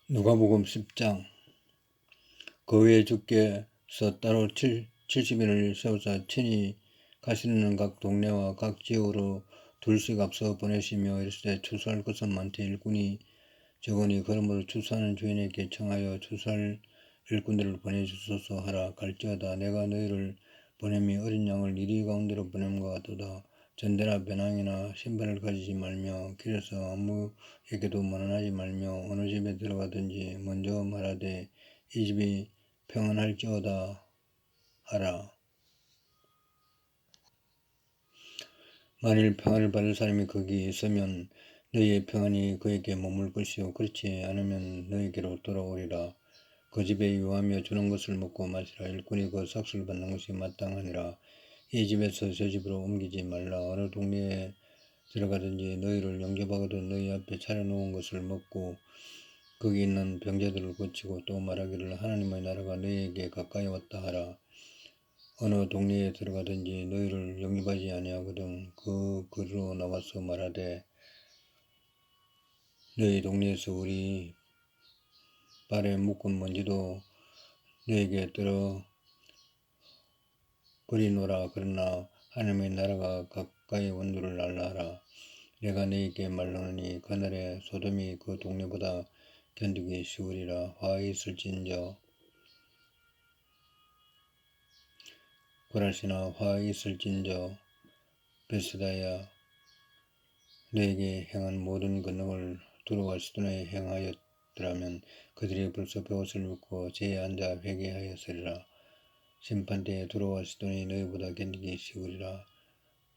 누가복음 10장. 그 후에 주께서 따로 70인을 세우사 친히 가시는 각 동네와 각 지역으로 둘씩 앞서 보내시며 이르시되 추수할 것은 많되 일꾼이 적으니 그러므로 추수하는 주인에게 청하여 추수할 일꾼들을 보내주소서 하라. 갈지어다 내가 너희를 보냄이 어린 양을 이리 가운데로 보냄과 같도다. 전대나 배낭이나 신발을 가지지 말며 길에서 아무에게도 만원하지 말며 어느 집에 들어가든지 먼저 말하되 이 집이 평안할지어다 하라. 만일 평안을 받을 사람이 거기 있으면 너희의 평안이 그에게 머물 것이요 그렇지 않으면 너희에게로 돌아오리라. 그 집에 유하며 주는 것을 먹고 마시라. 일꾼이 그 삭슬 받는 것이 마땅하니라. 이 집에서 저 집으로 옮기지 말라. 어느 동네에 들어가든지 너희를 영접하거든 너희 앞에 차려놓은 것을 먹고 거기 있는 병자들을 고치고 또 말하기를 하나님의 나라가 너희에게 가까이 왔다 하라. 어느 동네에 들어가든지 너희를 영접하지 아니하거든 그 거리로 나와서 말하되 너희 동네에서 우리 발에 묶은 먼지도 너에게 떨어 버리노라. 그러나 하나님의 나라가 가까이 온 줄을 알라 하라. 내가 너희에게 말하노니 그날에 소돔이 그 동네보다 견디기 쉬우리라. 화가 있을진저 고라시나 화가 있을진저 베스다야 너에게 행한 모든 권능을 두루와 시도나에 행하였더라면 그들이 벌써 벼옷을 입고 제에 앉아 회개하였으리라. 심판때에 두루와 시도니 너희보다 견디기 쉬우리라.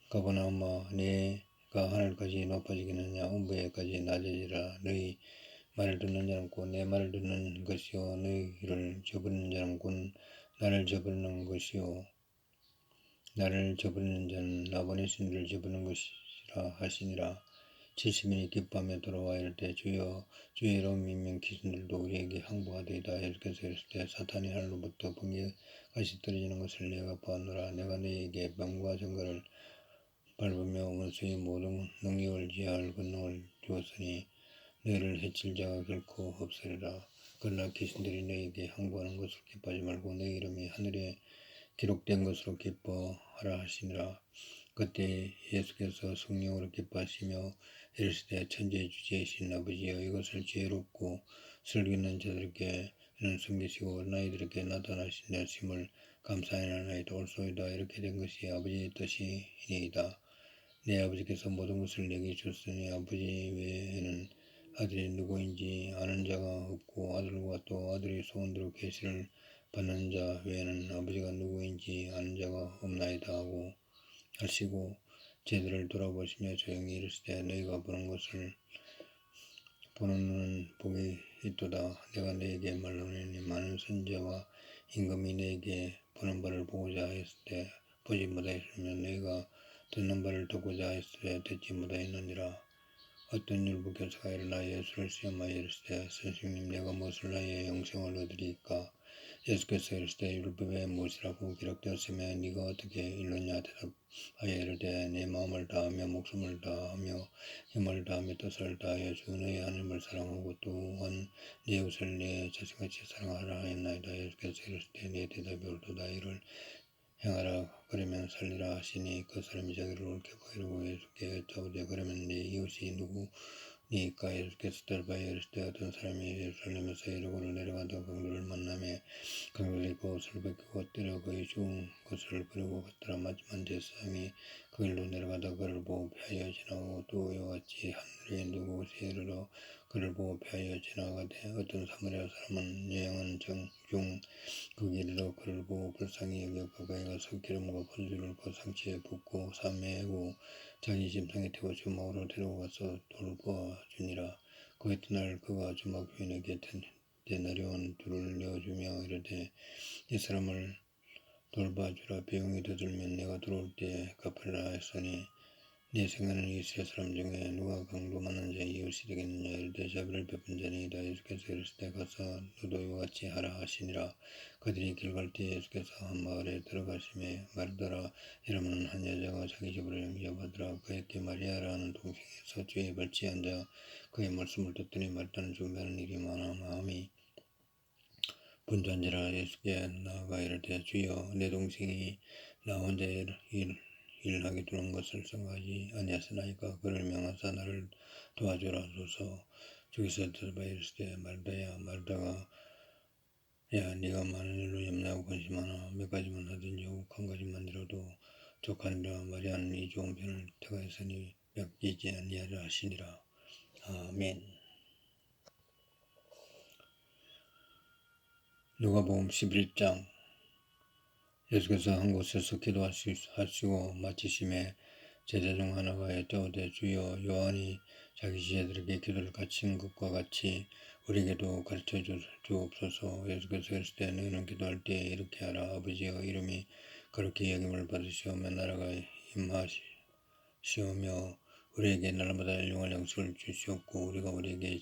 가버나움아 내가 하늘까지 높아지겠느냐 음부에까지 낮아지라. 너희 말을 듣는 자는 곧 내 말을 듣는 것이요 너희를 저버리는 자는 곧 나를 저버리는 것이요 나를 저버리는 자는 나 보내신 이를 저버리는 것이라 하시니라. 70인이 기뻐하며 돌아와 이르되 주여 주의 이름 믿는 귀신들도 우리에게 항복하되이다. 예수께서 이르실 때 사탄이 하늘로부터 번개같이 떨어지는 것을 내가 보았노라. 내가 너희에게 병과 전갈을 밟으며 원수의 모든 능력을 제할 권능을 주었으니 너희를 해칠 자가 결코 없으리라. 그러나 귀신들이 너희에게 항복하는 것을 기뻐하지 말고 너희 이름이 하늘에 기록된 것으로 기뻐하라 하시니라. 그때 예수께서 성령으로 기뻐하시며 이르시되 천지의 주제이신 아버지여 이것을 지혜롭고 슬기는 자들에게는 숨기시고 어린아이들에게 나타나신 말씀을 감사하나이다. 옳소이다. 이렇게 된 것이 아버지의 뜻이니이다. 내 아버지께서 모든 것을 내게 주셨으니 아버지 외에는 아들이 누구인지 아는 자가 없고 아들과 또 아들이 소원대로 계시를 받는 자 외에는 아버지가 누구인지 아는 자가 없나이다 하고 하시고 제들을 돌아보시며 조용히 이르시되 너희가 보는 것을 보는 눈은 복이 있도다. 내가 너희에게 말하노니 많은 선지자와 임금이 너희에게 보는 바를 보고자 하였을 때 보지 못하였으며 너희가 듣는 바를 듣고자 하였을 때 듣지 못하였느니라. 어떤 율법교사가 일어나 예수를 시험하여 이르시되 선생님 내가 무엇을 하여 영생을 얻으리까? 예수께서 이르시되 율법에 무엇이라고 기록되었으며 네가 어떻게 이르느냐 대답하여 이르되 내 마음을 다하며 목숨을 다하며 힘을 다하며 뜻을 다하여 주 너의 하나님을 사랑하고 또한 네 이웃을 내 자신같이 사랑하라 하였나이다. 예수께서 이르시되 내 대답이 옳도다. 이를 행하라 그러면 살리라 하시니 그 사람이 자기를 옳게 보이려고 예수께 여짜오되 그러면 네 이웃이 누구니까? 예수께서 대답하여 이르시되 어떤 사람이 예루살렘에서 여리고로 내려가다 강도를 만나매 강도들이 그 옷을 벗기고 때려 그의 죽은 것을 버리고 갔더라. 마지막 제사장이 그 길로 내려가다 그를 보고 피하여 지나가고 또 이와 같이 하늘에 누구에 이르러 그를 보고 피하여 지나가되 어떤 사마리아 사람은 여행한 중 그 길로 그를 보고 불쌍히 여겨 가까이 가서 기름과 포도주를 그 상치에 붓고 삼매고 자기 짐승에 태워 주막으로 데리고 가서 돌보아 주니라. 그 이튿날 그가 주막 주인에게 데나리온 둘을 내어주며 이르되 이 사람을 돌봐주라. 비용이 더 들면 내가 들어올 때에 갚으리라 했으니 네 생각은 이스라엘 사람 중에 누가 강도 많은 자의 이웃이 되겠느냐. 이르되 자비를 베푼 자니이다. 예수께서 이르시되 가서 너도 이와 같이 하라 하시니라. 그들이 길 갈 때 예수께서 한 마을에 들어가심에 마르다라 이름하는 한 여자가 자기 집으로 영접하더라. 그에게 마리아라는 동생에서 주의 발치에 앉아 그의 말씀을 듣더니 마르다는 준비하는 일이 많아 마음이 분주한지라. 예수께 나아가 이르되 주여 내 동생이 나 혼자 일하게 두는 것을 생각하지 아니하시나이까. 그를 명하사 나를 도와주라 하소서. 주께서 대답하여 이르시되 마르다야 마르다가 야 네가 많은 일로 염려하고 근심하나 몇 가지만 하든지 오직 한 가지만 이뤄도 족하니라. 마리아는 이 좋은 편을 택하였으니 맡기지 아니하리라 하시니라. 아멘. 누가복음 11장. 예수께서 한 곳에서 기도하시고 마치심에 제자 중 하나가 여짜오되 주여 요한이 자기 제자들에게 기도를 가르친 것과 같이 우리에게도 가르쳐 주옵소서. 예수께서 이르시되 너희는 기도할 때 이렇게 하라. 아버지여 이름이 그렇게 여김을 받으시오며 나라가 임하시오며 우리에게 날마다 일용할 양식을 주시옵고 우리가 우리에게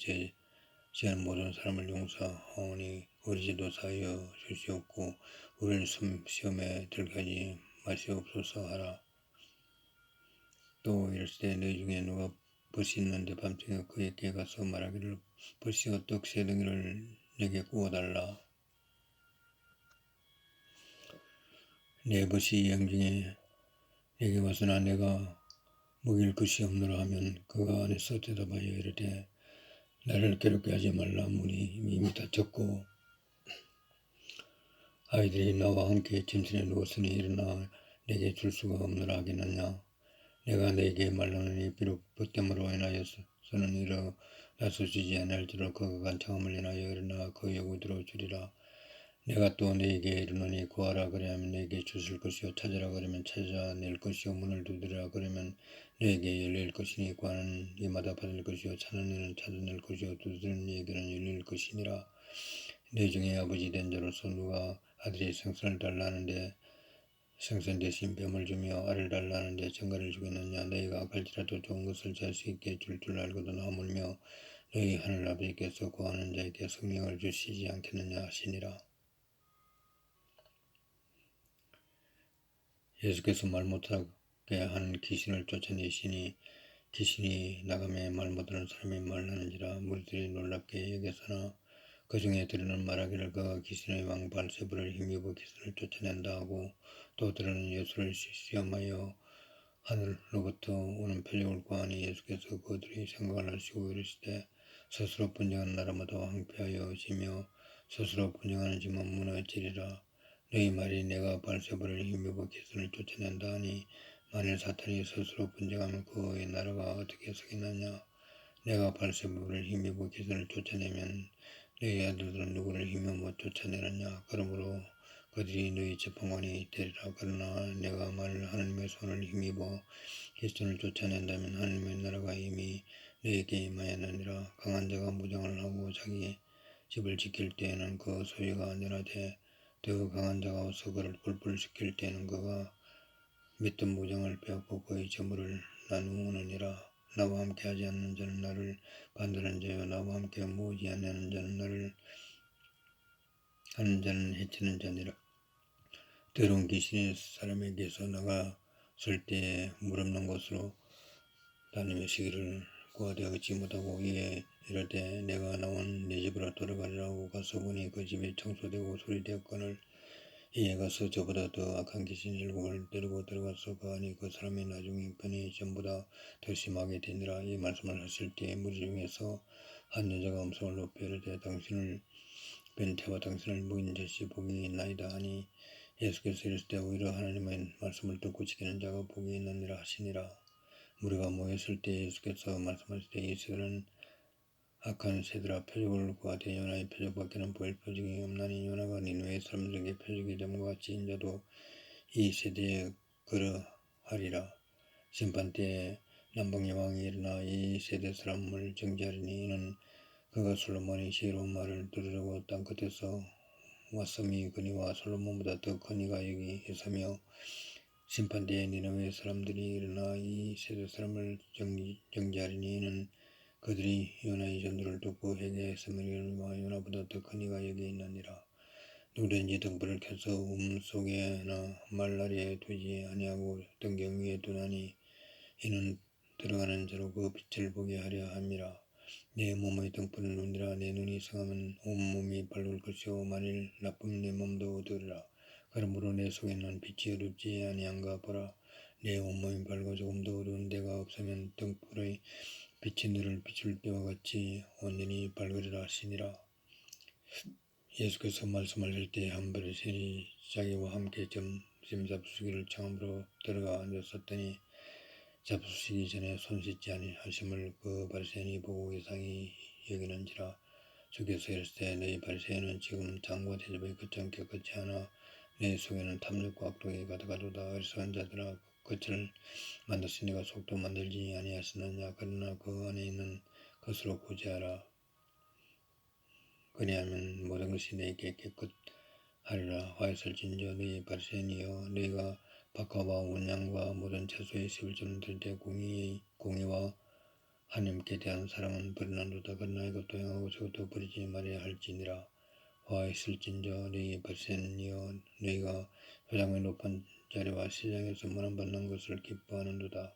죄한 모든 사람을 용서하오니 우리 죄도 사하여 주시옵고 우리를 시험에 들게 하지 마시옵소서 하라. 또 이르시되 너희 중에 누가 벗이 있는데 밤중에 그에게 가서 말하기를 벗이어 떡 세 덩이를 내게 구워달라. 내 벗이 영중에 내게 와서나 내가 먹일 것이 없노라 하면 그가 안에서 대답하여 이르되 나를 괴롭게 하지 말라. 문이 이미 닫혔고 아이들이 나와 함께 침실에 누웠으니 일어나 내게 줄 수가 없노라 하겠느냐. 내가 네게 말하노니 비록 벗됨으로 인하여서는 일어나서지지 아니할지라도 그가 간청함을 인하여 일어나 그 요구대로 주리라. 내가 또 네게 이르노니 구하라 그리하면 네게 주실 것이요 찾으라 그러면 찾아낼 것이요 문을 두드리라 그러면 네게 열릴 것이니 구하는 이마다 받을 것이요 찾는 이는 찾아낼 것이요 두드리는 이에게는 열릴 것이니라. 네 중에 아버지 된 자로서 누가 아들이 생선을 달라 하는데 생선 대신 뱀을 주며 알을 달라 하는데 정갈을 주겠느냐. 너희가 갈지라도 좋은 것을 잘 수 있게 줄 알거든 하물며 너희 하늘 아버지께서 구하는 자에게 성령을 주시지 않겠느냐 하시니라. 예수께서 말 못하게 한 귀신을 쫓아내시니 귀신이 나가매 말 못하는 사람이 말하는지라. 무리들이 놀랍게 여겨서나 그 중에 들으는 말하기를 그가 귀신의 왕 발세부를 힘입어 귀신을 쫓아낸다 하고 또 들으는 예수를 시험하여 하늘로부터 오는 표적을 구하니 예수께서 그들의 생각을 하시고 이르시되 스스로 분쟁하는 나라마다 황폐하여 지며 스스로 분쟁하는 집은 무너지리라. 너희 말이 내가 발세부를 힘입어 귀신을 쫓아낸다 하니 만일 사탄이 스스로 분쟁하면 그의 나라가 어떻게 서겠느냐. 내가 발세부를 힘입어 귀신을 쫓아내면 너희 아들들은 누구를 힘입어 못 쫓아내느냐. 그러므로 그들이 너희 재판관이 되리라. 그러나 내가 만일 하나님의 손을 힘입어 귀신을 쫓아낸다면 하나님의 나라가 이미 너희에게 임하였느니라. 강한 자가 무장을 하고 자기 집을 지킬 때에는 그 소유가 안전하되 더 강한 자가 와서 그를 불불시킬 때에는 그가 믿던 무장을 빼앗고 그의 재물을 나누느니라. 나와 함께 하지 않는 자는 나를 반대하는 자요 나와 함께 모으지 아니하는 자는 나를 하는 자는 해치는 자니라. 더러운 귀신이 사람에게서 나갔을 때에 물 없는 곳으로 다니며 시기를 구하되 얻지 못하고 이에 이르되 내가 나온 네 집으로 돌아가리라고 가서 보니 그 집이 청소되고 수리되었거늘 이에 가서 저보다 더 악한 귀신 7을 데리고 들어가서 그 안에 그 사람의 나중에 편이 전보다 더 심하게 되니라. 이 말씀을 하실 때에 무리 중에서 한 여자가 음성을 높여 이르되 당신을 뵌태와 당신을 먹인 자시 복이 있나이다 하니 예수께서 이르시되 오히려 하나님의 말씀을 듣고 지키는 자가 복이 있느니라 하시니라. 무리가 모였을 때 예수께서 말씀하시되 이 세대는 악한 세대라. 표적을 구하되 요나의 표적밖에는 보일 표적이 없나니 요나가 니느웨 사람들에게 표적이 됨과 같이 인자도 이 세대에 그러하리라. 심판때에 남방여왕이 일어나 이 세대 사람을 정죄하리니 이는 그가 솔로몬의 지혜로운 말을 들으려고 땅끝에서 왔음이 그니와 솔로몬보다 더 큰 이가 여기 있으며 심판대에 니느웨 사람들이 일어나 이 세대 사람을 정죄하리니 이는 그들이 요나의 전도를 듣고 회개했으므로 요나보다 더 큰 이가 여기 있느니라. 누구든지 등불을 켜서 속에나 말라리에 두지 아니하고 등경 위에 두나니 이는 들어가는 자로 그 빛을 보게 하려 함이라. 내 몸의 등불은 눈이라. 내 눈이 성하면 온몸이 밝을 것이요 만일 나쁘면 내 몸도 어두우리라. 그러므로 내 속에는 빛이 어둡지 아니한가 보라. 내 온몸이 밝고 조금도 어두운 데가 없으면 등불의 빛이 너를 비출 때와 같이 온전히 밝으리라 하시니라. 예수께서 말씀하실 때 한 바리새인이 자기와 함께 점심 잡수시기를 청함으로 들어가 앉았었더니 잡수시기 전에 손 씻지 아니하심을 그 바리새인이 보고 이상히 여기는지라. 주께서 이르시되 너희 바리새인은 지금 장과 대접에 거창 겪지 않아 내 속에는 탐욕과 악독이 가득하도다. 어리석은 자들아, 겉을 만드신 네가 속도 만들지 아니하시느냐. 그러나 그 안에 있는 것으로 구제하라. 그리하면 모든 것이 너희에게 깨끗하리라. 화이슬진저 너희 바리새인이여, 너희가 박하와 온양과 모든 채소의 11조를 들 때 공의와 하나님께 대한 사랑은 버리는도다. 그러나 이것도 행하고 저것도 버리지 말아야 할지니라. 화이슬진저 너희 바리새인이여, 너희가 회당의 높은 자리와 시장에서 문안받는 것을 기뻐하는도다.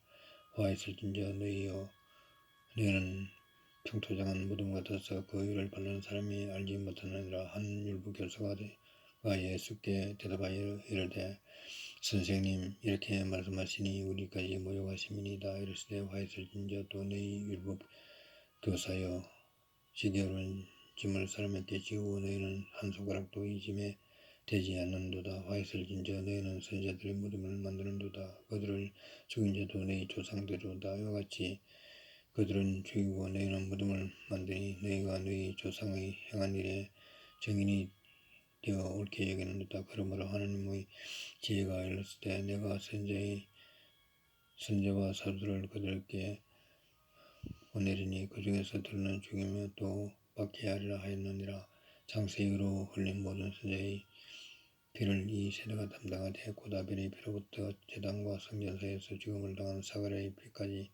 화이슬진저 너희여, 너희는 평토장한 무덤 같아서 그 위를 바르는 사람이 알지 못하느니라. 한 율법 교사가 예수께 대답하여 이르되 선생님, 이렇게 말씀하시니 우리까지 모욕하심이니이다. 이르시되 화이슬진저 또 너희 율법 교사여, 지기 어려운 짐을 사람에게 지우고 너희는 한 손가락도 이 짐에 되지 않는도다. 화이슬진저 너희는 선지자들의 무덤을 만드는도다. 그들을 죽인 자도 너희 조상들이로다. 이와 같이 그들은 죽이고 너희는 무덤을 만드니 너희가 너희 조상의 행한 일에 증인이 되어 옳게 여기는도다. 그러므로 하나님의 지혜가 일렀을 때 내가 선지와 사도들을 그들에게 보내리니 그 중에서 들은 죽이며 또 받게 하리라 하였느니라. 창세기로 흘린 모든 선지의 피를 이 세대가 담당하되 곧 아벨의 피로부터 제단과 성전 사이에서 죽음을 당한 사가랴의 피까지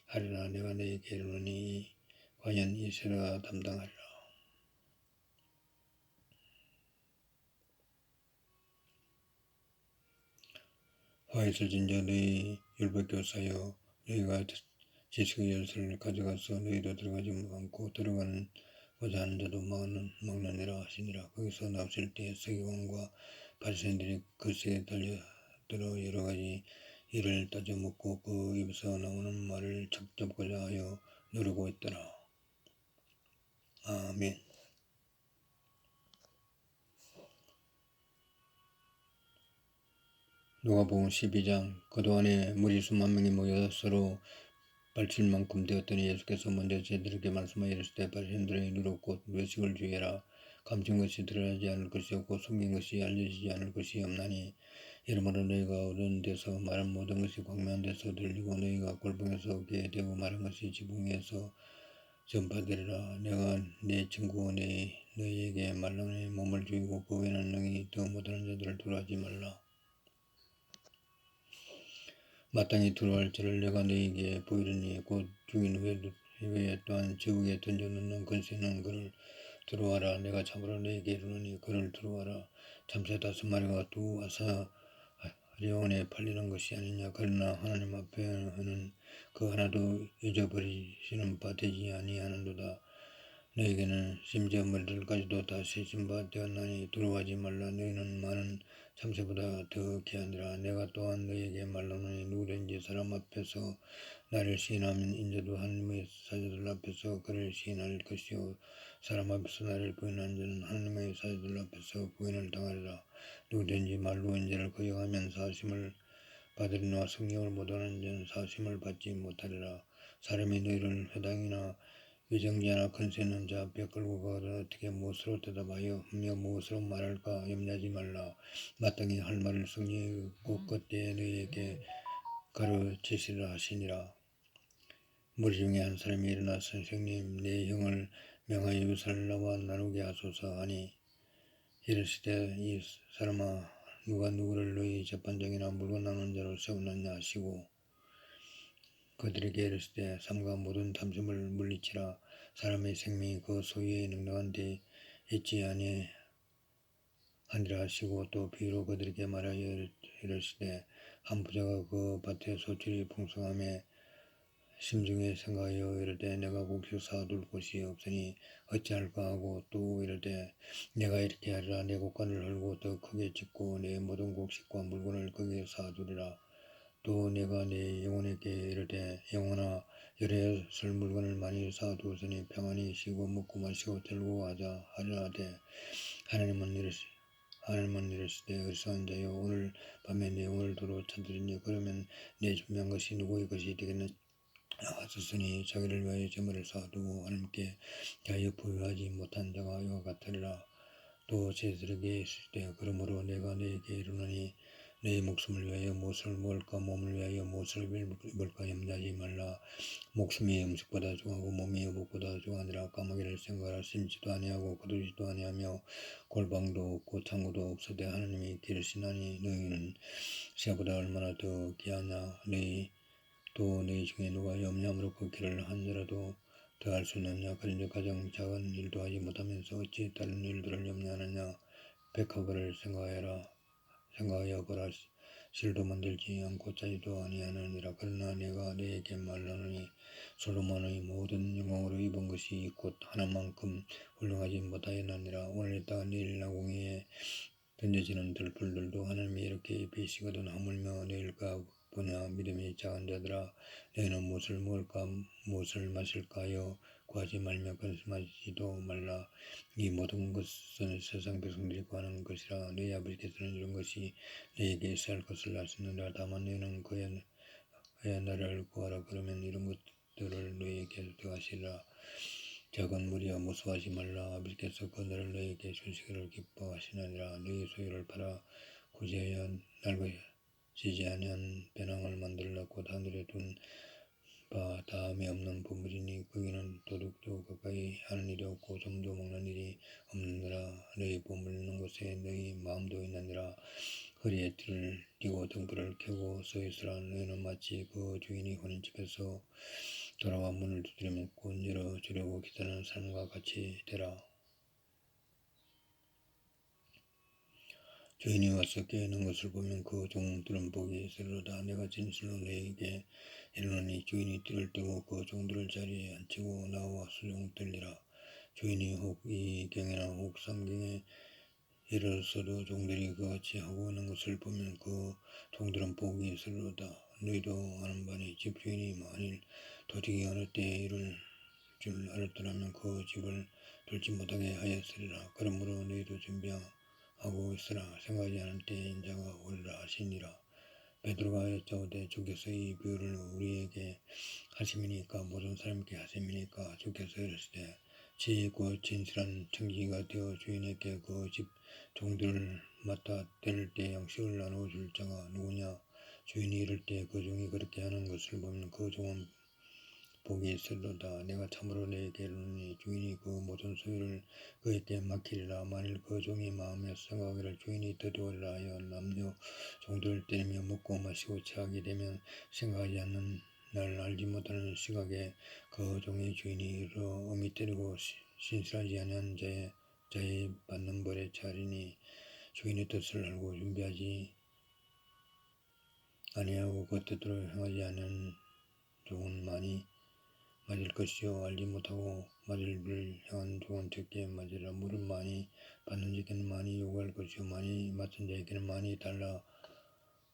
하리라. 내가 너희에게 이르노니 과연 이 세대가 담당하리라. 화이슬진저 너희 율법교사여, 너희가 지식의 열쇠를 가져가서 너희도 들어가지 않고 들어가고자 하는 자도 막느니라 하시니라. 거기서 나오실 때 서기관과 바리새인들이 글쎄에 달려들어 여러 가지 일을 따져 묻고 그 입에서 나오는 말을 척잡고자 하여 누르고 있더라. 아멘. 누가복음 12장. 그동안에 무리 수만 명이 모여 서로 발칠 만큼 되었더니 예수께서 먼저 저희들에게 말씀하여 이르시되 바리새인들의 누룩 곧 외식을 주의하라. 감춘 것이 드러나지 않을 것이 없고 숨긴 것이 알려지지 않을 것이 없나니 이러므로 너희가 어두운 데서 말한 모든 것이 광명한 데서 들리고 너희가 골방에서 얻게 되고 말한 것이 지붕 위에서 전파되리라. 내가 내 친구 너희에게 말라니 몸을 죽이고 그 외에는 능히 더 못하는 자들을 두려워하지 말라. 마땅히 두려워할 자를 내가 너희에게 보이리니 곧 죽인 후에 또한 지옥에 던져놓는 권세는 그를 두려워하라. 내가 참으로 너희에게 이르노니 그를 두려워하라. 참새 5마리가 두 아사리온에 팔리는 것이 아니냐. 그러나 하나님 앞에는 그 하나도 잊어버리시는 바 되지 아니하는도다. 너희에게는 심지어 머리들까지도 다 세신 바 되었나니 두려워하지 말라. 너희는 많은 참새보다 더 귀하니라. 내가 또한 너희에게 말하노니 누구든지 사람 앞에서 나를 시인하면 인자도 하나님의 사자들 앞에서 그를 시인할 것이요 사람 앞에서 나를 부인하는 자는 하나님의 사자들 앞에서 부인을 당하리라. 누구든지 말로 인자를 거역하면 사심을 받으리나 성령을 못하는 자는 사심을 받지 못하리라. 사람이 너희를 회당이나 위정자나 권세 있는 자 앞에 끌고 가거든 어떻게 무엇으로 대답하여 무엇으로 말할까 염려하지 말라. 마땅히 할 말을 성령의 그때에 너희에게 가르치시리라 하시니라. 무리 중에 한 사람이 일어나 선생님, 내 형을 명하여 유산을 나와 나누게 하소서 하니 이르시되 이 사람아, 누가 누구를 너희 재판장이나 물건 나누는 자로 세우느냐 하시고 그들에게 이르시되 삼가 모든 탐심을 물리치라. 사람의 생명이 그 소유에 능력한 데 있지 아니하니라 하시고 또 비유로 그들에게 말하여 이르시되 한 부자가 그 밭의 소출이 풍성함에 심중에 생각하여 이르되 내가 곡식 사둘 곳이 없으니 어찌할까 하고 또 이르되 내가 이렇게 하리라. 내 곡간을 헐고 더 크게 짓고 내 모든 곡식과 물건을 거기에 사두리라. 또 내가 내 영혼에게 이르되 영혼아 열에 물건을 많이 사두었으니 평안히 쉬고 먹고 마시고 들고 가자 하리라 하되 하나님은 이르시되 어리석은 자여 오늘 밤에 내 영혼을 도로 찾으리니 그러면 내 준비한 것이 누구의 것이 되겠느냐 하셨으니 자기를 위하여 재물을 쌓아두고 하나님께 대하여 부유하지 못한 자가 이와 같으리라. 또 제자들에게 이르시되 그러므로 내가 너에게 이르노니 내 목숨을 위하여 무엇을 먹을까 몸을 위하여 무엇을 입을까 염려하지 말라. 목숨이 음식보다 중하고 몸이 의복보다 중하니라. 까마귀를 생각하라. 심지도 아니하고 거두지도 아니하며 골방도 없고 창고도 없으되 하나님이 기르시나니 너희는 새보다 얼마나 더 귀하냐. 또 너희 중에 누가 염려함으로 그 길을 한 자라도 더할 수 있느냐. 그런즉 가장 작은 일도 하지 못하면서 어찌 다른 일들을 염려하느냐. 백합을 생각하여 보라. 실도 만들지 않고 짜지도 아니하느니라. 그러나 내가 너에게 말하노니 솔로몬의 모든 영광으로 입은 것이 곧 하나만큼 훌륭하지 못하였느니라. 오늘 있다가 내일 나궁이에 던져지는 들풀들도 하나님이 이렇게 비시거든 하물며 내일까 보냐. 믿음이 작은 자들아 너희는 무엇을 먹을까 무엇을 마실까 하여 구하지 말며 근심하지도 말라. 이 모든 것은 세상 백성들이 구하는 것이라. 너희 아버지께서는 이런 것이 너희에게 있어야 할 것을 아시느니라. 다만 너희는 그의 나라를 구하라. 그러면 이런 것들을 너희에게 더하시리라. 작은 무리여 무서워하지 말라. 아버지께서 그 나라를 너희에게 주시기를 기뻐하시느니라. 너희 소유를 팔아 구제하여 낡아지지 아니한 배낭을 만들라. 곧 하늘에 둔 바 다음에 없는 보물이니 거기는 도둑도 가까이 하는 일이 없고 좀도 먹는 일이 없느니라. 너희 보물 있는 곳에 너희 마음도 있느니라. 허리에 띠를 띠고 등불을 켜고 서 있으라. 너희는 마치 그 주인이 혼인집에서 돌아와 문을 두드리면 곧 열어주려고 기다리는 사람과 같이 되라. 주인이 와서 깨어있는 것을 보면 그 종들은 복이 있으리로다. 내가 진실로 너희에게 이르노니 주인이 띠를 떼고 그 종들을 자리에 앉히고 나와 수종들리라. 주인이 혹 이 경에나 혹 삼경에 이르렀어도 종들이 그같이 하고 있는 것을 보면 그 종들은 복이 있으리로다. 너희도 아는 바니 집주인이 만일 도둑이 어느 때에 이를 줄 알았더라면 그 집을 들지 못하게 하였으리라. 그러므로 너희도 준비하고 있으라. 생각하지 않을 때에 인자가 오리라 하시니라. 베드로가 여짜오되 주께서 이 비유를 우리에게 하심이니까 모든 사람께 하심이니까. 주께서 이르시되 곧 진실한 청지기가 되어 주인에게 그 집 종들을 맡아 뗄 때 양식을 나누어 줄 자가 누구냐. 주인이 이를 때 그 종이 그렇게 하는 것을 보면 그 종은 복이 있으리로다. 내가 참으로 너희에게 이르노니 주인이 그 모든 소유를 그에게 맡기리라. 만일 그 종이 마음에 생각하기를 주인이 더디오리라 하여 남녀 종들을 때리며 먹고 마시고 취하게 되면 생각하지 않는 날 알지 못하는 시각에 그 종의 주인이 이르러 엄히 때리고 신실하지 아니한 자의 받는 벌에 처하리니 주인의 뜻을 알고 준비하지 아니하고 그 뜻대로 행하지 않은 종은 많이 맞을 것이요 알지 못하고 맞을 줄 향한 종은 적게 맞으리라. 물은 많이 받는 자에게는 많이 요구할 것이요 많이 맞은 자에게는 많이 달라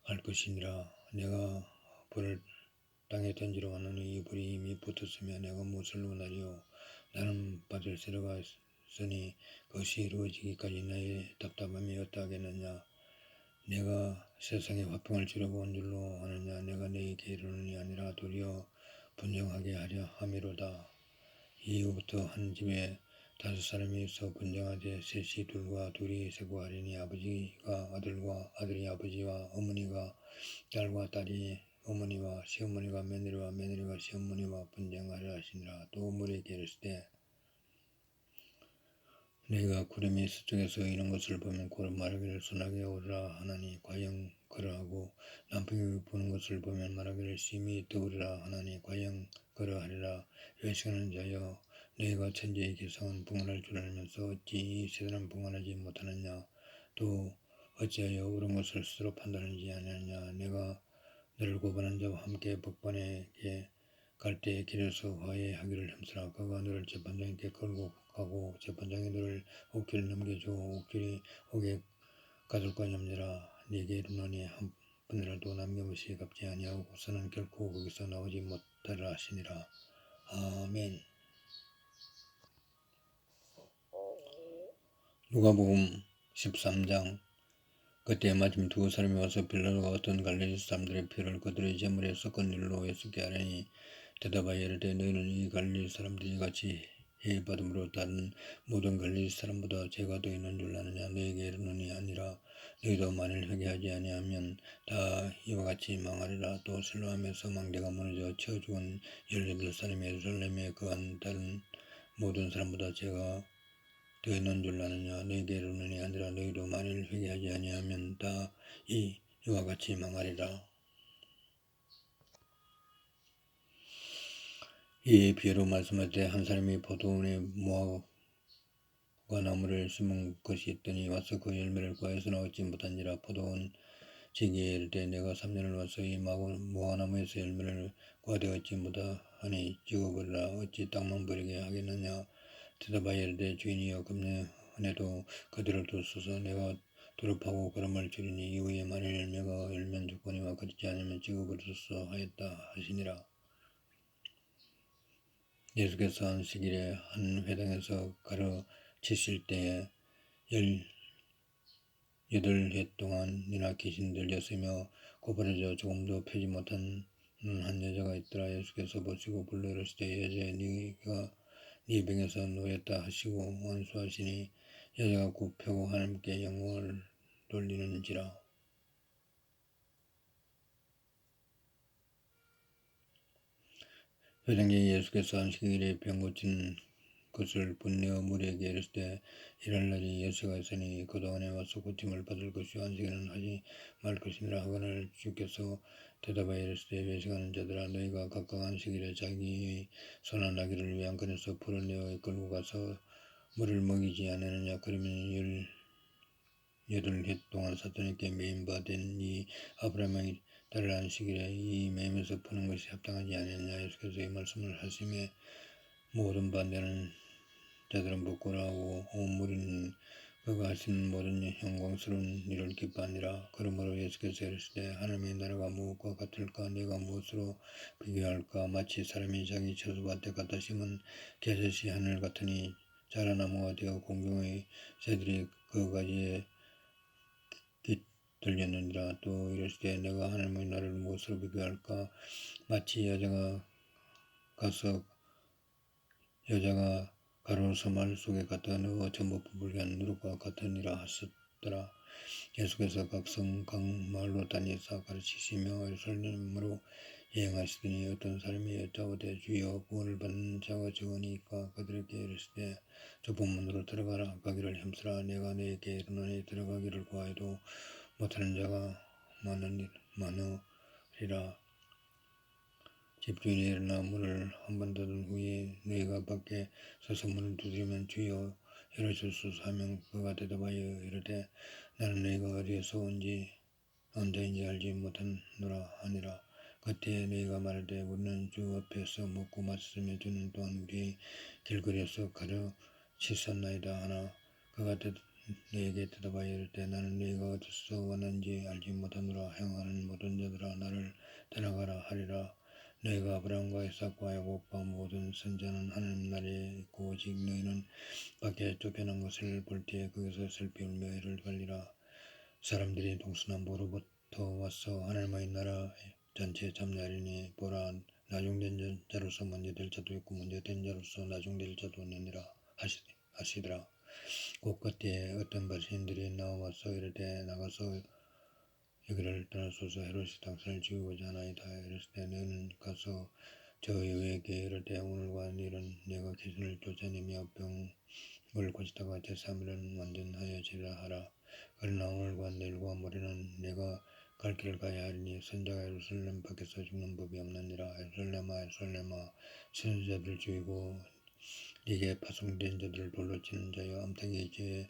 할 것이니라. 내가 불을 땅에 던지러 왔노니 이 불이 이미 붙었으며 내가 무엇을 원하리요. 나는 받을 세례가 있으니 그것이 이루어지기까지 나의 답답함이 어떠하겠느냐. 내가 세상에 화평을 주려고 온 줄로 아느냐. 내가 너에게 이르노니 아니라 도리어 분쟁하게 하려 함이로다. 이후부터 한 집에 5사람이 있어 분쟁하되 셋이 둘과 둘이 세고 하리니 아버지가 아들과 아들이 아버지와 어머니가 딸과 딸이 어머니와 시어머니가 며느리와 며느리가 시어머니와 분쟁하려 하시니라. 또 무리에게 이르시되 너희가 구름이 서쪽에서 이는 것을 보면 곧 말하기를 소나기가 오리라 하나니 과연 그러하고 남풍이 부는 것을 보면 말하기를 심히 더우리라 하나니 과연 그러하리라. 여호시아는 자여 너희가 천지의 기상은 풍성할 줄 알면서 어찌 이 세대는 풍성하지 못하느냐. 또 어찌하여 옳은 것을 스스로 판단하지 아니하느냐. 내가 너를 고발한 자와 함께 법관에게 갈 때에 길에서 화해하기를 힘쓰라. 그가 너를 재판장에게 끌고 가고 재판장이 너를 옥길을 넘겨줘. 옥길이 옥에 가둘까 염려라. 네게 이르노니 한 분이라도 남김없이 갚지 아니하고서는 결코 거기서 나오지 못하리라 하시니라. 아멘. 누가복음 13장. 그때 마침 두 사람이 와서 빌라도가 어떤 갈릴리 사람들의 피를 그들의 제물에 섞은 일로 예수께 아뢰니 대답하여 이르되 너희는 이 갈릴리 사람들이 같이 해받음으로 다른 모든 갈릴리 사람보다 죄가 더 있는 줄 아느냐. 너희에게 이르노니 아니라. 너희도 만일 회개하지 아니하면 다 이와 같이 망하리라. 또 실로암에서 망대가 무너져 쳐 죽은 18사람이 예루살렘에 거한 다른 모든 사람보다 죄가 더 있는 줄 아느냐. 너희에게 이르노니 아니라. 너희도 만일 회개하지 아니하면 다 이와 같이 망하리라. 이 비유로 말씀하되 한 사람이 포도원에 무화과나무를 심은 것이 있더니 와서 그 열매를 구하여서는 얻지 못한지라. 포도원 지기에 이르되 내가 3년을 와서 이 무화과나무에서 열매를 구하되 얻지 못하니 찍어버리라. 어찌 땅만 버리게 하겠느냐. 대답하여 이르되 주인이여 금년에도 그들을 두소서. 내가 돌을 파고 그름을 줄이니 이후에 만일 열매가 열면 주거니와 그렇지 않으면 찍어버리소서 하였다 하시니라. 예수께서 안식일에 한 회당에서 가르치실 때에 18해 동안이나 귀신 들렸으며 고발해져 조금도 펴지 못한 한 여자가 있더라. 예수께서 보시고 불러 이르시되 여자여 네가 네 병에서 놓였다 하시고 원수하시니 여자가 굽 펴고 하나님께 영광을 돌리는지라. 회당장이 예수께서 안식일에 병 고친 것을 분내어 무리에게 이르시되 이럴 날이 예수가 있으니 그동안에 와서 고침을 받을 것이요 안식일은 하지 말 것이니라 하거늘 주께서 대답하여 이르시되 외식하는 자들아 너희가 각각 안식일에 자기의 손한 아기를 위한 그릇에서 풀을 내어 이끌고 가서 물을 먹이지 않느냐. 그러면 18해 동안 사탄에게 매인 바 된 이 아브라함의 딸을 안식일에 이 매임에서 푸는 것이 합당하지 아니하냐. 예수께서 이 말씀을 하심에 모든 반대하는 자들은 부끄러워하고 온 무리는 그가 하시는 모든 영광스러운 일을 기뻐하니라. 그러므로 예수께서 이르시되 하나님의 나라가 무엇과 같을까. 내가 무엇으로 비교할까. 마치 사람이 자기 처소밭에 갖다 심은 겨자씨 하늘 같으니 자라나무가 되어 공중의 새들이 그 가지에 깃들렸느니라. 또 이르시되 내가 하나님의 나라를 무엇으로 비교할까. 마치 여자가 가루 서말 속에 갖다 넣어 전부 부풀게 한 누룩과 같으니라 하셨더라. 예수께서 각 성 각 마을로 다니사 가르치시며 예루살렘으로 여행하시더니 어떤 사람이 여짜오되 주여 구원을 받는 자가 적으니까 그들에게 이르시되 좁은 문으로 들어가라. 가기를 힘쓰라. 내가 너에게 이르노니 들어가기를 구하여도 못하는 자가 많으리라. 집주인이 일어나 문을 한 번 닫은 후에 너희가 밖에 서서 문을 두드리면 주여 열어주소서 하면 그가 대답하여 이르되 나는 너희가 어디에서 온 자인지 알지 못하노라 하니라. 그때에 너희가 말하되 우리는 주 앞에서 먹고 마셨으며 주는 또한 우리 길거리에서 가르치셨나이다 하나. 그가 너희에게 대답하여 이르되 나는 너희가 어디서 왔는지 알지 못하노라. 행하는 모든 자들아 나를 따라가라 하리라. 너희가 아브라함과 이삭과 야곱과 모든 선자는 하나님 나라에 있고 오직 너희는 밖에 쫓겨난 것을 볼 때에 거기서 슬피 울며 이를 갈리라. 사람들이 동서남북으로부터 와서 하나님의 나라 잔치에 참여하리니 보라 나중된 자로서 먼저 될 자도 있고 먼저 된 자로서 나중될 자도 있느니라 하시더라. 곧 그때에 어떤 바리새인들이 나와서 이르되 나가서 여기를 떠나소서. 헤롯이 당신을 죽이고자 하나이다. 이르시되 너는 가서 저 여우에게 이르되 오늘과 내일은 내가 귀신을 쫓아내며 병 물 고치다가 제3일은 완전하여 제라 하라. 그러나 오늘과 내일과 모레는 내가 갈 길을 가야 하리니 선자가 예루살렘 밖에서 죽는 법이 없느니라. 예루살렘아 예루살렘아 선지자들 죽이고 네게 파송된 자들을 돌로 치는 자여 암탉이 제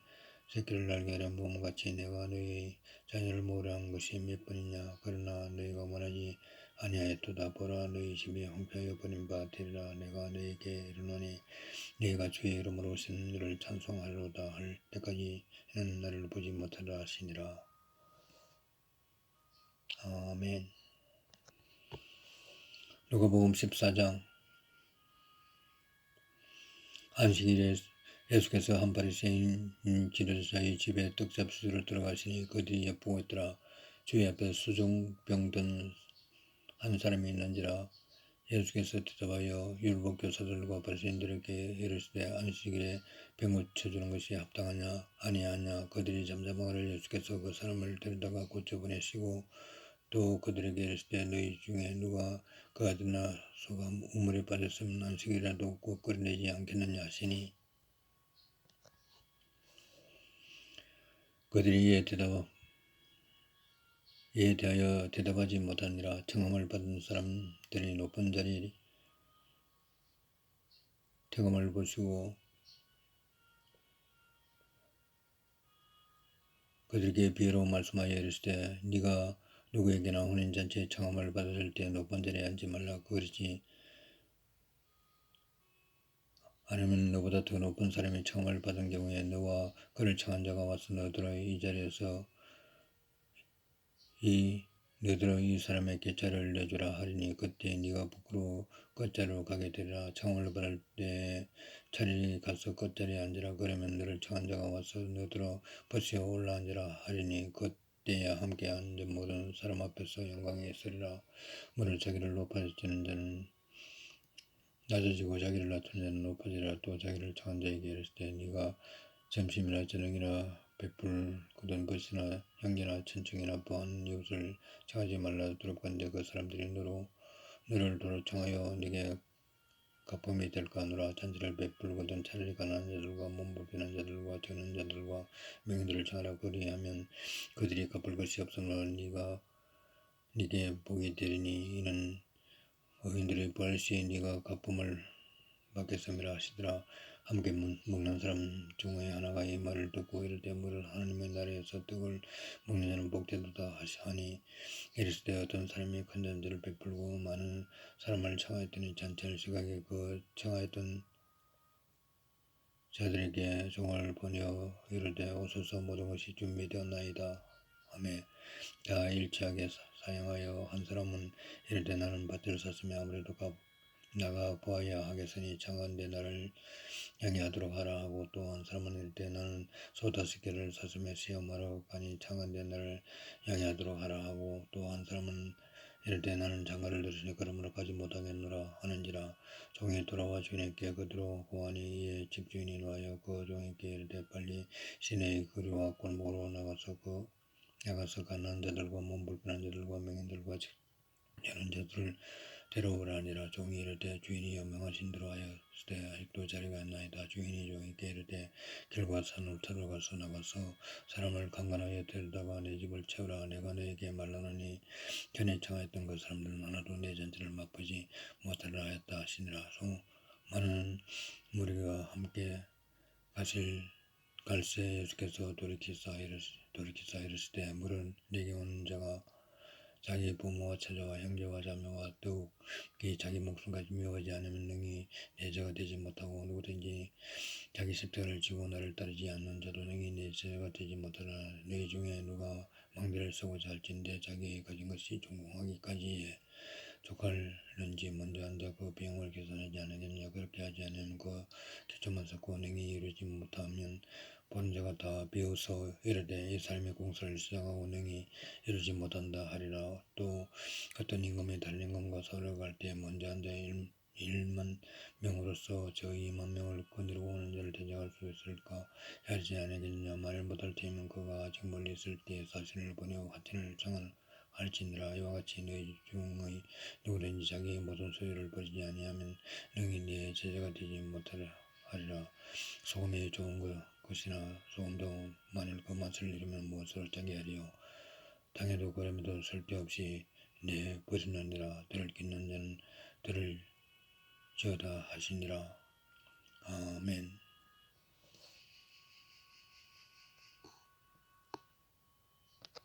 새끼를 날게 하려 모험같이 내가 너희 자녀를 모으려 한 것이 몇 번이냐. 그러나 너희가 원하지 아니하였도다. 보라 너희 집이 황폐하여 버린 바 되리라. 내가 너희에게 이르노니 너희가 주의 이름으로 오신 이를 찬송하리로다 할 때까지는 나를 보지 못하리라 하시니라. 아멘. 누가복음 14장. 안식일에 예수께서 한 바리새인 지도자의 집에 떡 잡수러 들어가시니 그들이 엿보고 있더라. 주의 앞에 수종병 든 한 사람이 있는지라. 예수께서 대답하여 율법 교사들과 바리새인들에게 이르시되 안식일에 병 고쳐주는 것이 합당하냐 아니하냐. 그들이 잠잠하기를 예수께서 그 사람을 데려다가 고쳐 보내시고 또 그들에게 이르시되 너희 중에 누가 그 아들이나 소가 우물에 빠졌으면 안식이라도 꼭 끌어내지 않겠느냐 하시니 그들이 이에 대하여 대답하지 못하니라. 청함을 받은 사람들이 높은 자리 태검을 보시고 그들에게 비유로 말씀하여 이르시되 네가 누구에게나 혼인잔치에 청함을 받았을 때 높은 자리에 앉지 말라. 그러지 아니면 너보다 더 높은 사람이 청함을 받은 경우에 너와 그를 청한 자가 와서 너더러 이 자리에서 너더러 이 사람에게 자리를 내주라 하리니 그때 네가 부끄러워 끝자리로 가게 되리라. 청함을 받을 때 자리에 가서 끝자리에 앉으라. 그러면 너를 청한 자가 와서 너더러 버스에 올라앉으라 하리니 그때야 함께 앉은 모든 사람 앞에서 영광이 있으리라. 무릇 자기를 높아지는 자는 낮아지고 자기를 낮추는 자는 높아지리라. 또 자기를 청한 자에게 이르시되 네가 점심이나 저녁이나 베풀거든 것이나 형제나 친척이나 또한 이웃을 청하지 말라. 두렵건대 그 사람들이 너를 도로 청하여 네게 가품이 될까 하노라. 잔치를 베풀거든 차라리 가난한 자들과 몸불편한 자들과 적는 자들과 명인들을 청하라. 그리하면 그들이 갚을 것이 없으므로 네게 복이 되리니 이는 의인들의 부활 시에 네가 가품을 받겠음이라 하시더라. 함께 먹는 사람 중에 하나가 이 말을 듣고 이르되 무릇 하나님의 나라에서 떡을 먹는 자는 복되도다 하니 이르시되 어떤 사람이 큰 잔치를 베풀고 많은 사람을 청하였더니 잔치할 시각에 그 청하였던 자들에게 종을 보내어 이르되 오소서 모든 것이 준비되었나이다 하매 다 일치하게 사용하여 한 사람은 이르되 나는 밭을 샀으며 아무래도 나가 보아야 하겠으니 청한대 나를 양해하도록 하라 하고 또 한 사람은 이르되 나는 소 5개를 샀으며 시험하러 가니 청한대 나를 양해하도록 하라 하고 또 한 사람은 이르되 나는 장가를 들으니 그러므로 가지 못하겠노라 하는지라. 종이 돌아와 주인에게 그대로 고하니 이에 집주인이 노하여 그 종에게 이르되 빨리 시내의 거리와 골목으로 나가서 가난한 자들과 몸 불편한 자들과 명인들과 자는 자들을 데려오라 하니라. 종이 이르되 주인이 명하신 대로 하였으되 아직도 자리가 있나이다. 주인이 종에게 이르되 길과 산으로 들어가서 나가서 사람을 강간하여 데려다가 내 집을 채우라. 내가 너에게 말하노니 전에 청하였던 그 사람들은 하나도 내 잔치를 맛보지 못하리라 하였다 하시니라. 많은 무리가 함께 갈새 예수께서 돌이키사 이르시되 물은 내게 오는 자가 자기 부모와 처자와 형제와 자매와 더욱이 자기 목숨까지 미워하지 않으면 능히 내 제자가 되지 못하고 누구든지 자기 십자가를 지고 나를 따르지 않는 자도 능히 내 제자가 되지 못하라. 너희 중에 누가 망대를 쓰고자 할진대 자기 가진 것이 종공하기까지에 족할는지 먼저 앉아 그 비용을 계산하지 않으겠느냐. 그렇게 하지 않으면 그 기초만 쌓고 능히 이루지 못하면 보는 자가 다 비웃어 이르되 이 삶의 공사를 시작하고 능히 이루지 못한다 하리라. 또 어떤 임금이 다른 임금과 싸우러 갈 때 먼저 앉아 1만 명으로서 저 2만 명을 거느리고 오는 자를 대적할 수 있을까 하지 않으겠느냐. 말을 못할 테면 그가 아직 멀리 있을 때에 사신을 보내어 화친을 할지니라. 이와 같이 너희 중의 누구든지 자기의 모든 소유를 버리지 아니하면 능히 네 제자가 되지 못하리라 하리라. 소금이 좋은 것이나 소금도 만일 그 맛을 잃으면 무엇으로 짜게 하리요. 당에도 그럼에도 쓸데없이 내 버리느니라. 들을 깃는 자는 들을지어다 하시니라. 아멘.